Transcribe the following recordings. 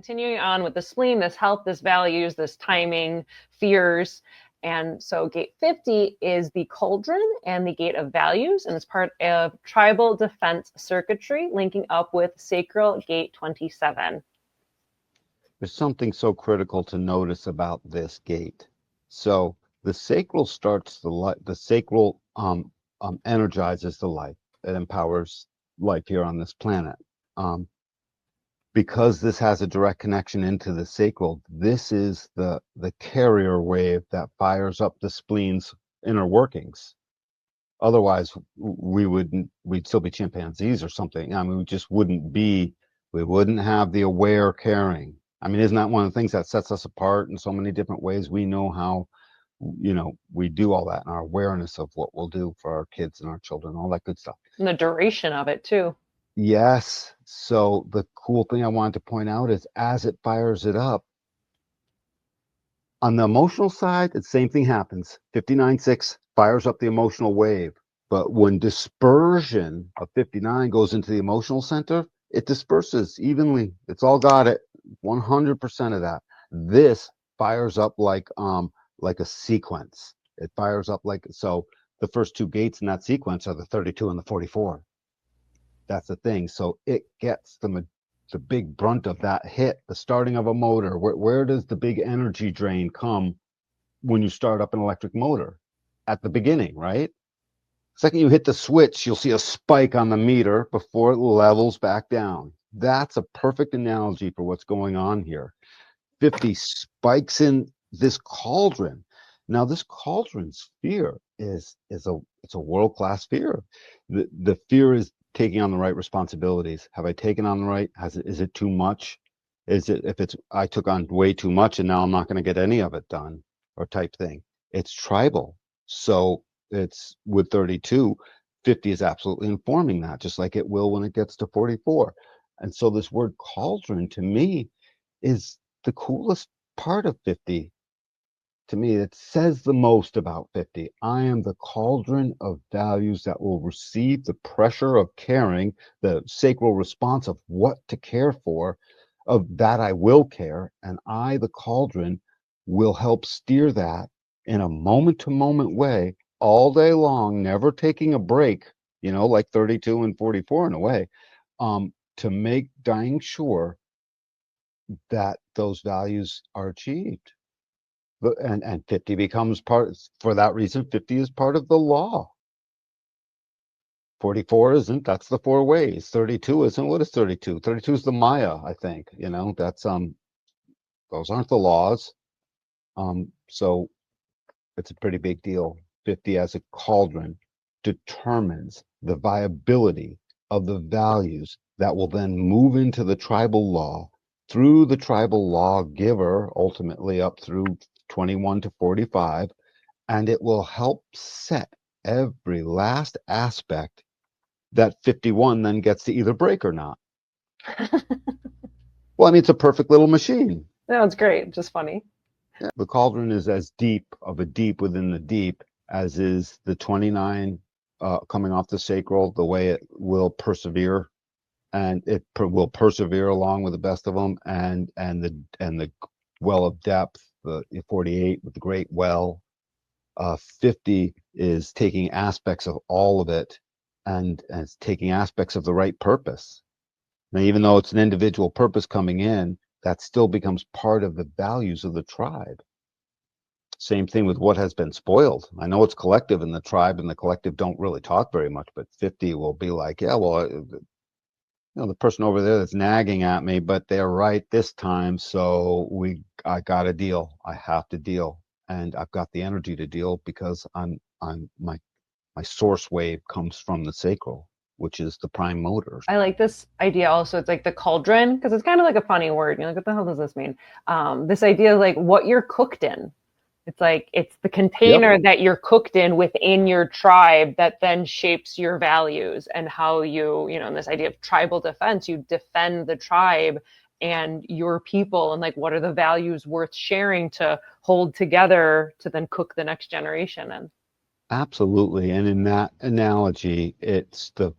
continuing on with the spleen, this health, this values, this timing, fears. And so gate 50 is the cauldron and the gate of values, and it's part of tribal defense circuitry, linking up with sacral gate 27. There's something so critical to notice about this gate. So the sacral starts the light, the sacral energizes the life. It empowers life here on this planet. Because this has a direct connection into the sacral, this is the carrier wave that fires up the spleen's inner workings. Otherwise, we'd still be chimpanzees or something. I mean, we wouldn't have the aware caring. I mean, isn't that one of the things that sets us apart in so many different ways? We know how, we do all that, and our awareness of what we'll do for our kids and our children, all that good stuff. And the duration of it too. Yes. So the cool thing I wanted to point out is as it fires it up, on the emotional side, the same thing happens. 59.6 fires up the emotional wave. But when dispersion of 59 goes into the emotional center, it disperses evenly. It's all got it. 100% of that. This fires up like a sequence. It fires up so the first two gates in that sequence are the 32 and the 44. That's the thing. So it gets the big brunt of that hit, the starting of a motor. Where does the big energy drain come when you start up an electric motor? At the beginning, right? Second you hit the switch, you'll see a spike on the meter before it levels back down. That's a perfect analogy for what's going on here. 50 spikes in this cauldron. Now, this cauldron sphere it's a world-class sphere. The fear is taking on the right responsibilities. Have I taken on the right? Is it too much? I took on way too much and now I'm not going to get any of it done, or type thing. It's tribal. So it's with 32, 50 is absolutely informing that, just like it will when it gets to 44. And so this word cauldron to me is the coolest part of 50. To me, it says the most about 50. I am the cauldron of values that will receive the pressure of caring, the sacral response of what to care for, of that I will care, and I, the cauldron, will help steer that in a moment-to-moment way all day long, never taking a break, like 32 and 44 in a way, to make dang sure that those values are achieved. And 50 becomes part, for that reason, 50 is part of the law. 44 isn't, that's the four ways. 32 isn't. What is 32? 32 is the Maya, I think. That's those aren't the laws. So it's a pretty big deal. 50 as a cauldron determines the viability of the values that will then move into the tribal law through the tribal lawgiver, ultimately up through 21 to 45, and it will help set every last aspect that 51 then gets to either break or not. Well, I mean, it's a perfect little machine. No, it's great. Just funny. Yeah. The cauldron is as deep of a deep within the deep as is the 29 coming off the sacral, the way it will persevere, and it will persevere along with the best of them, and the well of depth, the 48 with the great well. 50 is taking aspects of all of it, and it's taking aspects of the right purpose. Now, even though it's an individual purpose coming in, that still becomes part of the values of the tribe. Same thing with what has been spoiled. I know it's collective, and the tribe and the collective don't really talk very much, but 50 will be like, yeah, well, the person over there that's nagging at me, but they're right this time, so I got to deal. I have to deal, and I've got the energy to deal because my source wave comes from the sacral, which is the prime motor. I like this idea also. It's like the cauldron, because it's kind of like a funny word. You're like, what the hell does this mean? This idea of like what you're cooked in. It's like it's the container that you're cooked in within your tribe that then shapes your values and how in this idea of tribal defense, you defend the tribe and your people, and like what are the values worth sharing to hold together to then cook the next generation in. Absolutely. And in that analogy, it's the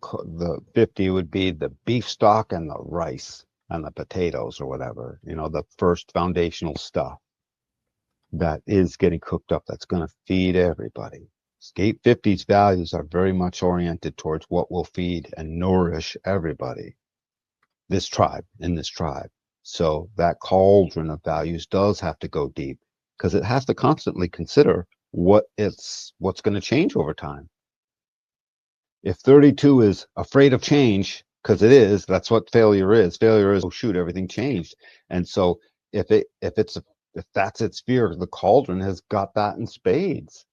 50 would be the beef stock and the rice. and the potatoes or whatever, the first foundational stuff that is getting cooked up, that's going to feed everybody. Gate 50's values are very much oriented towards what will feed and nourish everybody, this tribe, in this tribe. So that cauldron of values does have to go deep, because it has to constantly consider what's going to change over time. If 32 is afraid of change, because it is, that's what failure is. Failure is, oh shoot, everything changed. And so if that's its fear, the cauldron has got that in spades.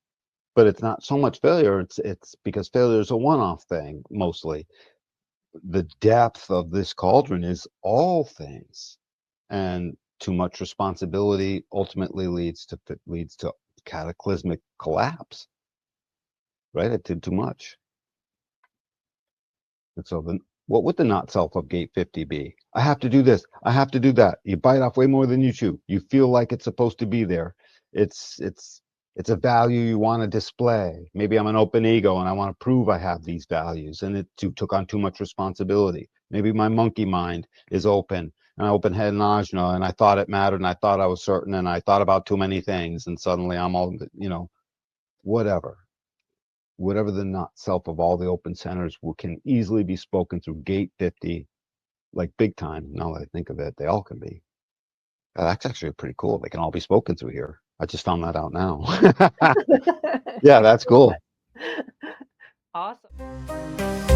But it's not so much failure, it's because failure is a one-off thing mostly. The depth of this cauldron is all things. And too much responsibility ultimately leads to cataclysmic collapse. Right? It did too much. And so then what would the not self of gate 50 be? I have to do this. I have to do that. You bite off way more than you chew. You feel like it's supposed to be there. It's a value you want to display. Maybe I'm an open ego and I want to prove I have these values, and it took on too much responsibility. Maybe my monkey mind is open, and open-head and ajna, and I thought it mattered, and I thought I was certain, and I thought about too many things, and suddenly I'm all, whatever. Whatever the not self of all the open centers can easily be spoken through gate 50, like big time. Now that I think of it, they all can be. That's actually pretty cool. They can all be spoken through here. I just found that out now. Yeah, that's cool. Awesome.